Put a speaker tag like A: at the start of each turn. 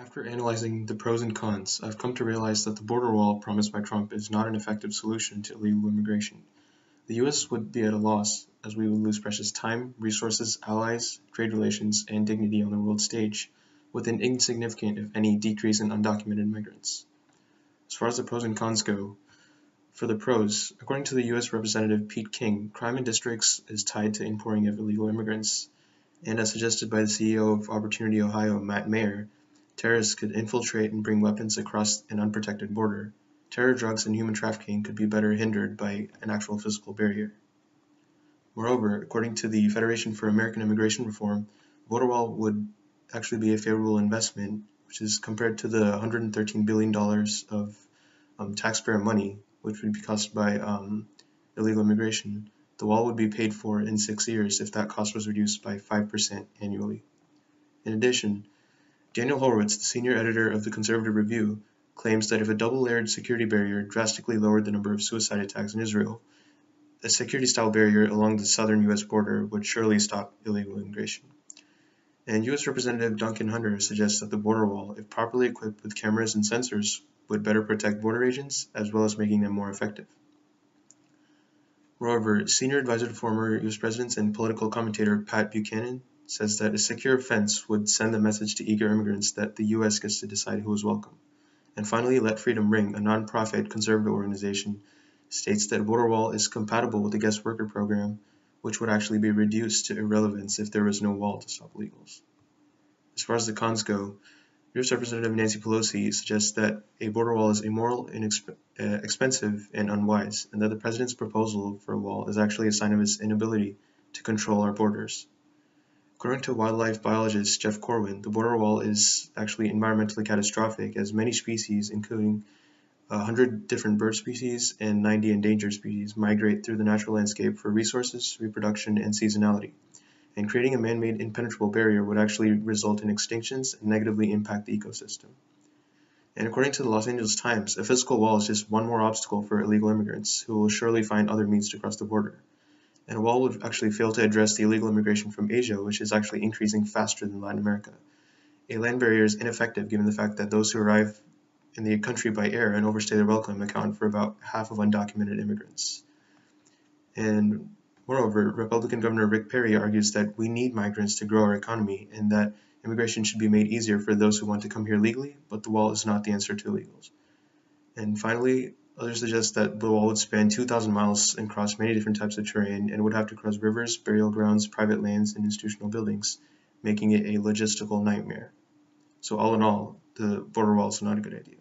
A: After analyzing the pros and cons, I've come to realize that the border wall promised by Trump is not an effective solution to illegal immigration. The US would be at a loss, as we would lose precious time, resources, allies, trade relations, and dignity on the world stage, with an insignificant, if any, decrease in undocumented migrants. As far as the pros and cons go, for the pros, according to the US Representative Pete King, crime in districts is tied to importing of illegal immigrants, and as suggested by the CEO of Opportunity Ohio, Matt Mayer, terrorists could infiltrate and bring weapons across an unprotected border. Terror, drugs, and human trafficking could be better hindered by an actual physical barrier. Moreover, according to the Federation for American Immigration Reform, border wall would actually be a favorable investment, which is compared to the $113 billion of taxpayer money, which would be cost by illegal immigration. The wall would be paid for in 6 years if that cost was reduced by 5% annually. In addition, Daniel Horowitz, the senior editor of the Conservative Review, claims that if a double-layered security barrier drastically lowered the number of suicide attacks in Israel, a security-style barrier along the southern U.S. border would surely stop illegal immigration. And U.S. Representative Duncan Hunter suggests that the border wall, if properly equipped with cameras and sensors, would better protect border agents, as well as making them more effective. Moreover, senior advisor to former U.S. presidents and political commentator Pat Buchanan says that a secure fence would send a message to eager immigrants that the U.S. gets to decide who is welcome. And finally, Let Freedom Ring, a nonprofit conservative organization, states that a border wall is compatible with the guest worker program, which would actually be reduced to irrelevance if there was no wall to stop illegals. As far as the cons go, U.S. Representative Nancy Pelosi suggests that a border wall is immoral, expensive, and unwise, and that the president's proposal for a wall is actually a sign of his inability to control our borders. According to wildlife biologist Jeff Corwin, the border wall is actually environmentally catastrophic, as many species, including 100 different bird species and 90 endangered species, migrate through the natural landscape for resources, reproduction, and seasonality. And creating a man-made impenetrable barrier would actually result in extinctions and negatively impact the ecosystem. And according to the Los Angeles Times, a physical wall is just one more obstacle for illegal immigrants who will surely find other means to cross the border. And a wall would actually fail to address the illegal immigration from Asia, which is actually increasing faster than Latin America. A land barrier is ineffective given the fact that those who arrive in the country by air and overstay their welcome account for about half of undocumented immigrants. And moreover, Republican Governor Rick Perry argues that we need migrants to grow our economy and that immigration should be made easier for those who want to come here legally, but the wall is not the answer to illegals. And finally, others suggest that the wall would span 2,000 miles and cross many different types of terrain and would have to cross rivers, burial grounds, private lands, and institutional buildings, making it a logistical nightmare. So all in all, the border wall is not a good idea.